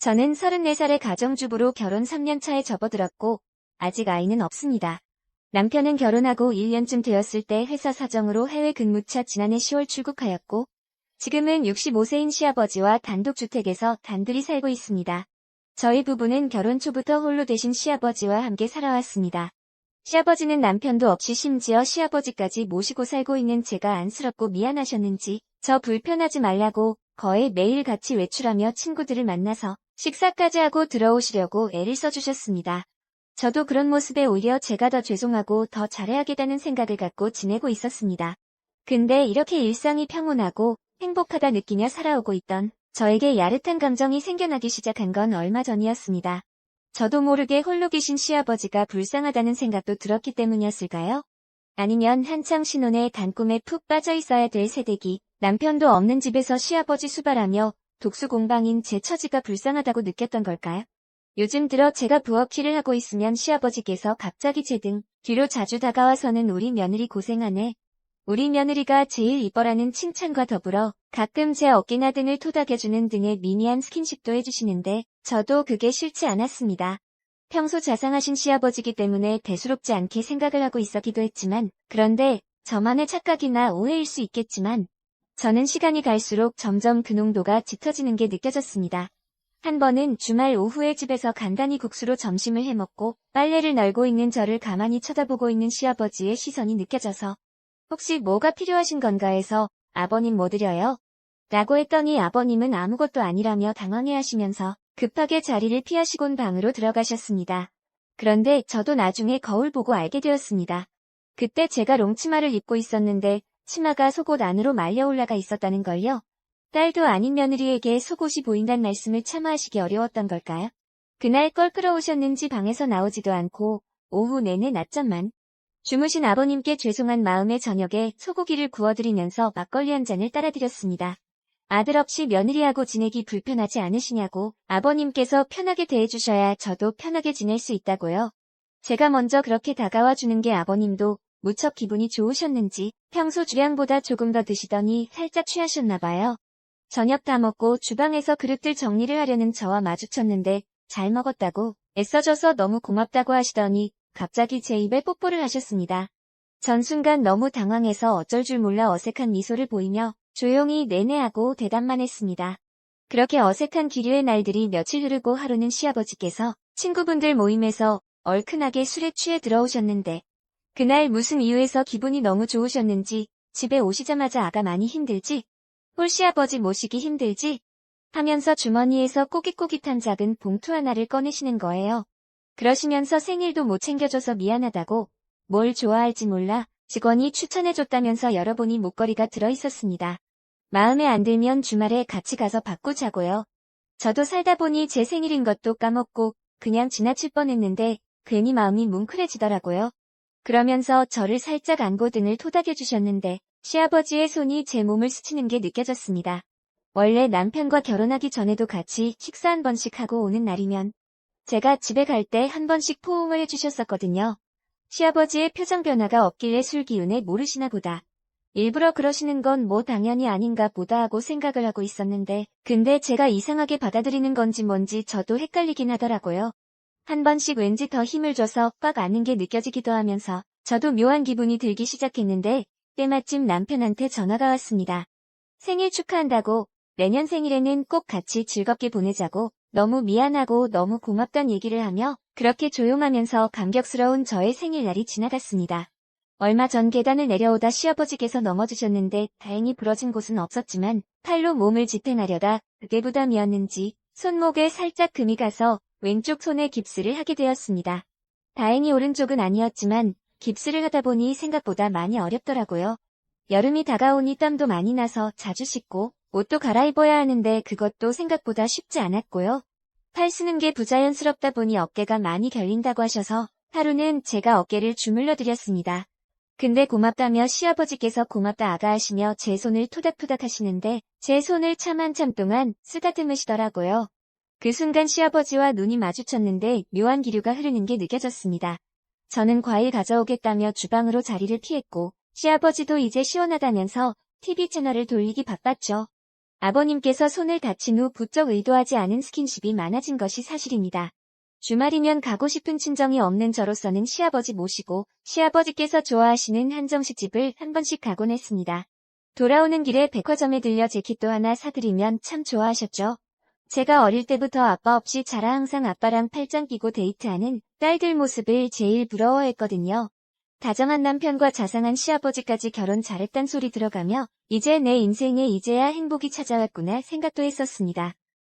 저는 34살의 가정주부로 결혼 3년 차에 접어들었고 아직 아이는 없습니다. 남편은 결혼하고 1년쯤 되었을 때 회사 사정으로 해외 근무차 지난해 10월 출국하였고 지금은 65세인 시아버지와 단독주택에서 단둘이 살고 있습니다. 저희 부부는 결혼 초부터 홀로 되신 시아버지와 함께 살아왔습니다. 시아버지는 남편도 없이 심지어 시아버지까지 모시고 살고 있는 제가 안쓰럽고 미안하셨는지 저 불편하지 말라고 거의 매일 같이 외출하며 친구들을 만나서 식사까지 하고 들어오시려고 애를 써주셨습니다. 저도 그런 모습에 오히려 제가 더 죄송하고 더 잘해야겠다는 생각을 갖고 지내고 있었습니다. 근데 이렇게 일상이 평온하고 행복하다 느끼며 살아오고 있던 저에게 야릇한 감정이 생겨나기 시작한 건 얼마 전이었습니다. 저도 모르게 홀로 계신 시아버지가 불쌍하다는 생각도 들었기 때문이었을까요? 아니면 한창 신혼에 단꿈에 푹 빠져 있어야 될 새댁이 남편도 없는 집에서 시아버지 수발하며 독수공방인 제 처지가 불쌍하다고 느꼈던 걸까요? 요즘 들어 제가 부엌일을 하고 있으면 시아버지께서 갑자기 제 등 뒤로 자주 다가와서는 우리 며느리 고생하네. 우리 며느리가 제일 이뻐라는 칭찬과 더불어 가끔 제 어깨나 등을 토닥여주는 등의 미미한 스킨십도 해주시는데 저도 그게 싫지 않았습니다. 평소 자상하신 시아버지기 때문에 대수롭지 않게 생각을 하고 있었기도 했지만 그런데 저만의 착각이나 오해일 수 있겠지만 저는 시간이 갈수록 점점 그 농도가 짙어지는 게 느껴졌습니다. 한 번은 주말 오후에 집에서 간단히 국수로 점심을 해먹고 빨래를 널고 있는 저를 가만히 쳐다보고 있는 시아버지의 시선이 느껴져서 혹시 뭐가 필요하신 건가 해서 아버님 뭐 드려요? 라고 했더니 아버님은 아무것도 아니라며 당황해하시면서 급하게 자리를 피하시곤 방으로 들어가셨습니다. 그런데 저도 나중에 거울 보고 알게 되었습니다. 그때 제가 롱치마를 입고 있었는데 치마가 속옷 안으로 말려 올라가 있었다는 걸요. 딸도 아닌 며느리에게 속옷이 보인단 말씀을 차마 하시기 어려웠던 걸까요? 그날 껄끄러우셨는지 방에서 나오지도 않고 오후 내내 낮잠만. 주무신 아버님께 죄송한 마음에 저녁에 소고기를 구워드리면서 막걸리 한 잔을 따라드렸습니다. 아들 없이 며느리하고 지내기 불편하지 않으시냐고 아버님께서 편하게 대해주셔야 저도 편하게 지낼 수 있다고요. 제가 먼저 그렇게 다가와 주는 게 아버님도 무척 기분이 좋으셨는지 평소 주량보다 조금 더 드시더니 살짝 취하셨나 봐요. 저녁 다 먹고 주방에서 그릇들 정리를 하려는 저와 마주쳤는데 잘 먹었다고 애써줘서 너무 고맙다고 하시더니 갑자기 제 입에 뽀뽀를 하셨습니다. 전 순간 너무 당황해서 어쩔 줄 몰라 어색한 미소를 보이며 조용히 네네하고 대답만 했습니다. 그렇게 어색한 기류의 날들이 며칠 흐르고 하루는 시아버지께서 친구분들 모임에서 얼큰하게 술에 취해 들어오셨는데 그날 무슨 이유에서 기분이 너무 좋으셨는지 집에 오시자마자 아가 많이 힘들지? 홀시아버지 모시기 힘들지? 하면서 주머니에서 꼬깃꼬깃한 작은 봉투 하나를 꺼내시는 거예요. 그러시면서 생일도 못 챙겨줘서 미안하다고 뭘 좋아할지 몰라 직원이 추천해줬다면서 열어보니 목걸이가 들어있었습니다. 마음에 안 들면 주말에 같이 가서 받고 자고요. 저도 살다 보니 제 생일인 것도 까먹고 그냥 지나칠 뻔했는데 괜히 마음이 뭉클해지더라고요. 그러면서 저를 살짝 안고 등을 토닥여주셨는데 시아버지의 손이 제 몸을 스치는 게 느껴졌습니다. 원래 남편과 결혼하기 전에도 같이 식사 한 번씩 하고 오는 날이면 제가 집에 갈 때 한 번씩 포옹을 해주셨었거든요. 시아버지의 표정 변화가 없길래 술 기운에 모르시나 보다. 일부러 그러시는 건 뭐 당연히 아닌가 보다 하고 생각을 하고 있었는데 근데 제가 이상하게 받아들이는 건지 뭔지 저도 헷갈리긴 하더라고요. 한 번씩 왠지 더 힘을 줘서 빡 아는 게 느껴지기도 하면서 저도 묘한 기분이 들기 시작했는데 때마침 남편한테 전화가 왔습니다. 생일 축하한다고 내년 생일에는 꼭 같이 즐겁게 보내자고 너무 미안하고 너무 고맙단 얘기를 하며 그렇게 조용하면서 감격스러운 저의 생일날이 지나갔습니다. 얼마 전 계단을 내려오다 시아버지께서 넘어지셨는데 다행히 부러진 곳은 없었지만 팔로 몸을 지탱하려다 그게 부담이었는지 손목에 살짝 금이 가서 왼쪽 손에 깁스를 하게 되었습니다. 다행히 오른쪽은 아니었지만 깁스를 하다 보니 생각보다 많이 어렵더라고요. 여름이 다가오니 땀도 많이 나서 자주 씻고 옷도 갈아입어야 하는데 그것도 생각보다 쉽지 않았고요. 팔 쓰는 게 부자연스럽다 보니 어깨가 많이 결린다고 하셔서 하루는 제가 어깨를 주물러 드렸습니다. 근데 고맙다며 시아버지께서 고맙다 아가 하시며 제 손을 토닥토닥 하시는데 제 손을 참 한참 동안 쓰다듬으시더라고요. 그 순간 시아버지와 눈이 마주쳤는데 묘한 기류가 흐르는 게 느껴졌습니다. 저는 과일 가져오겠다며 주방으로 자리를 피했고 시아버지도 이제 시원하다면서 TV 채널을 돌리기 바빴죠. 아버님께서 손을 다친 후 부쩍 의도하지 않은 스킨십이 많아진 것이 사실입니다. 주말이면 가고 싶은 친정이 없는 저로서는 시아버지 모시고 시아버지께서 좋아하시는 한정식집을 한 번씩 가곤 했습니다. 돌아오는 길에 백화점에 들려 재킷도 하나 사드리면 참 좋아하셨죠. 제가 어릴 때부터 아빠 없이 자라 항상 아빠랑 팔짱 끼고 데이트하는 딸들 모습을 제일 부러워했거든요. 다정한 남편과 자상한 시아버지까지 결혼 잘했단 소리 들어가며 이제 내 인생에 이제야 행복이 찾아왔구나 생각도 했었습니다.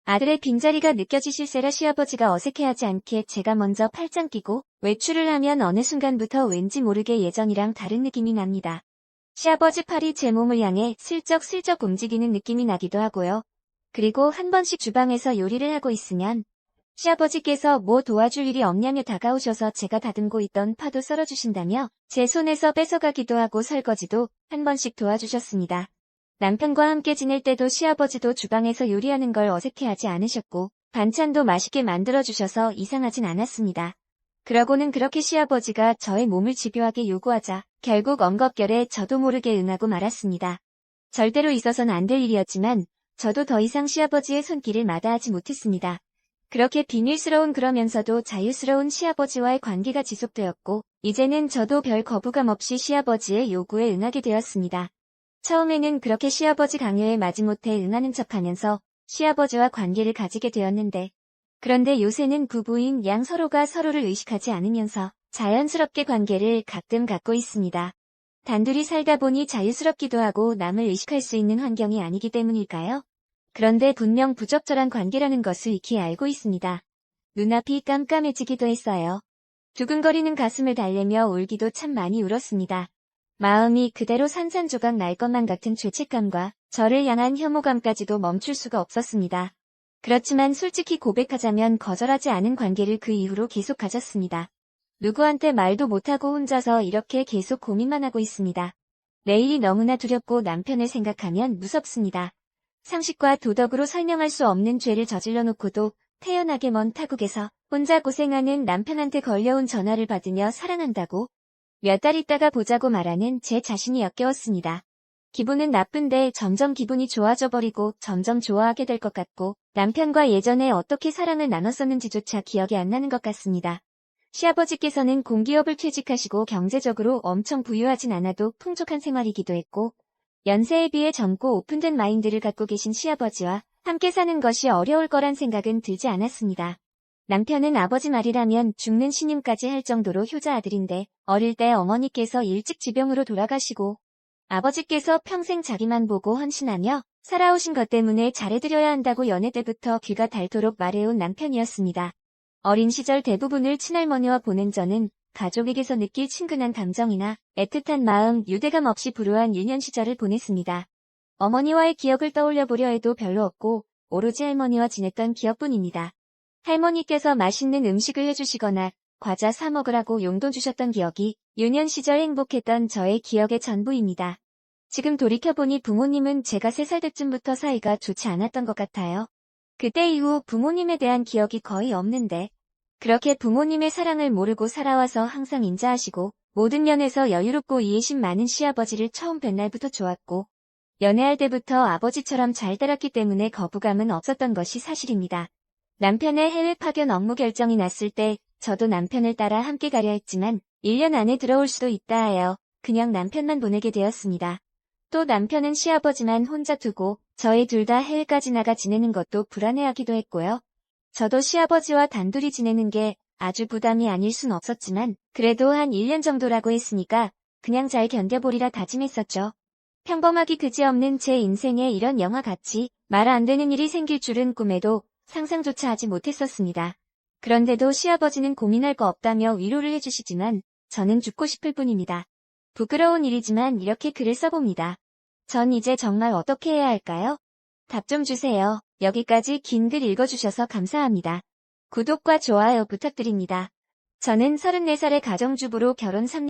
아들의 빈자리가 느껴지실세라 시아버지가 어색해하지 않게 제가 먼저 팔짱 끼고 외출을 하면 어느 순간부터 왠지 모르게 예전이랑 다른 느낌이 납니다. 시아버지 팔이 제 몸을 향해 슬쩍슬쩍 움직이는 느낌이 나기도 하고요. 그리고 한 번씩 주방에서 요리를 하고 있으면 시아버지께서 뭐 도와줄 일이 없냐며 다가오셔서 제가 다듬고 있던 파도 썰어주신다며 제 손에서 뺏어가기도 하고 설거지도 한 번씩 도와주셨습니다. 남편과 함께 지낼 때도 시아버지도 주방에서 요리하는 걸 어색해하지 않으셨고 반찬도 맛있게 만들어주셔서 이상하진 않았습니다. 그러고는 그렇게 시아버지가 저의 몸을 집요하게 요구하자 결국 엉겁결에 저도 모르게 응하고 말았습니다. 절대로 있어서는 안 될 일이었지만 저도 더 이상 시아버지의 손길을 마다하지 못했습니다. 그렇게 비밀스러운 그러면서도 자유스러운 시아버지와의 관계가 지속되었고 이제는 저도 별 거부감 없이 시아버지의 요구에 응하게 되었습니다. 처음에는 그렇게 시아버지 강요에 마지못해 응하는 척하면서 시아버지와 관계를 가지게 되었는데 그런데 요새는 부부인 양 서로가 서로를 의식하지 않으면서 자연스럽게 관계를 가끔 갖고 있습니다. 단둘이 살다 보니 자유스럽기도 하고 남을 의식할 수 있는 환경이 아니기 때문일까요? 그런데 분명 부적절한 관계라는 것을 익히 알고 있습니다. 눈앞이 깜깜해지기도 했어요. 두근거리는 가슴을 달래며 울기도 참 많이 울었습니다. 마음이 그대로 산산조각 날 것만 같은 죄책감과 저를 향한 혐오감까지도 멈출 수가 없었습니다. 그렇지만 솔직히 고백하자면 거절하지 않은 관계를 그 이후로 계속 가졌습니다. 누구한테 말도 못하고 혼자서 이렇게 계속 고민만 하고 있습니다. 내일이 너무나 두렵고 남편을 생각하면 무섭습니다. 상식과 도덕으로 설명할 수 없는 죄를 저질러 놓고도 태연하게 먼 타국에서 혼자 고생하는 남편한테 걸려온 전화를 받으며 사랑한다고 몇 달 있다가 보자고 말하는 제 자신이 역겨웠습니다. 기분은 나쁜데 점점 기분이 좋아져 버리고 점점 좋아하게 될 것 같고 남편과 예전에 어떻게 사랑을 나눴었는지조차 기억이 안 나는 것 같습니다. 시아버지께서는 공기업을 퇴직하시고 경제적으로 엄청 부유하진 않아도 풍족한 생활이기도 했고 연세에 비해 젊고 오픈된 마인드를 갖고 계신 시아버지와 함께 사는 것이 어려울 거란 생각은 들지 않았습니다. 남편은 아버지 말이라면 죽는 신임까지 할 정도로 효자 아들인데 어릴 때 어머니께서 일찍 지병으로 돌아가시고 아버지께서 평생 자기만 보고 헌신하며 살아오신 것 때문에 잘해드려야 한다고 연애 때부터 귀가 닳도록 말해온 남편이었습니다. 어린 시절 대부분을 친할머니와 보낸 저는 가족에게서 느낄 친근한 감정이나 애틋한 마음, 유대감 없이 불우한 유년 시절을 보냈습니다. 어머니와의 기억을 떠올려 보려 해도 별로 없고 오로지 할머니와 지냈던 기억뿐입니다. 할머니께서 맛있는 음식을 해주시거나 과자 사 먹으라고 용돈 주셨던 기억이 유년 시절 행복했던 저의 기억의 전부입니다. 지금 돌이켜보니 부모님은 제가 3살 때쯤부터 사이가 좋지 않았던 것 같아요. 그때 이후 부모님에 대한 기억이 거의 없는데 그렇게 부모님의 사랑을 모르고 살아와서 항상 인자하시고 모든 면에서 여유롭고 이해심 많은 시아버지를 처음 뵌 날부터 좋았고 연애할 때부터 아버지처럼 잘 따랐기 때문에 거부감은 없었던 것이 사실입니다. 남편의 해외 파견 업무 결정이 났을 때 저도 남편을 따라 함께 가려 했지만 1년 안에 들어올 수도 있다 하여 그냥 남편만 보내게 되었습니다. 또 남편은 시아버지만 혼자 두고 저희 둘 다 해외까지 나가 지내는 것도 불안해하기도 했고요. 저도 시아버지와 단둘이 지내는 게 아주 부담이 아닐 순 없었지만 그래도 한 1년 정도라고 했으니까 그냥 잘 견뎌보리라 다짐했었죠. 평범하기 그지없는 제 인생에 이런 영화같이 말 안 되는 일이 생길 줄은 꿈에도 상상조차 하지 못했었습니다. 그런데도 시아버지는 고민할 거 없다며 위로를 해주시지만 저는 죽고 싶을 뿐입니다. 부끄러운 일이지만 이렇게 글을 써봅니다. 전 이제 정말 어떻게 해야 할까요? 답 좀 주세요. 여기까지 긴 글 읽어주셔서 감사합니다. 구독과 좋아요 부탁드립니다. 저는 34살의 가정주부로 결혼 3년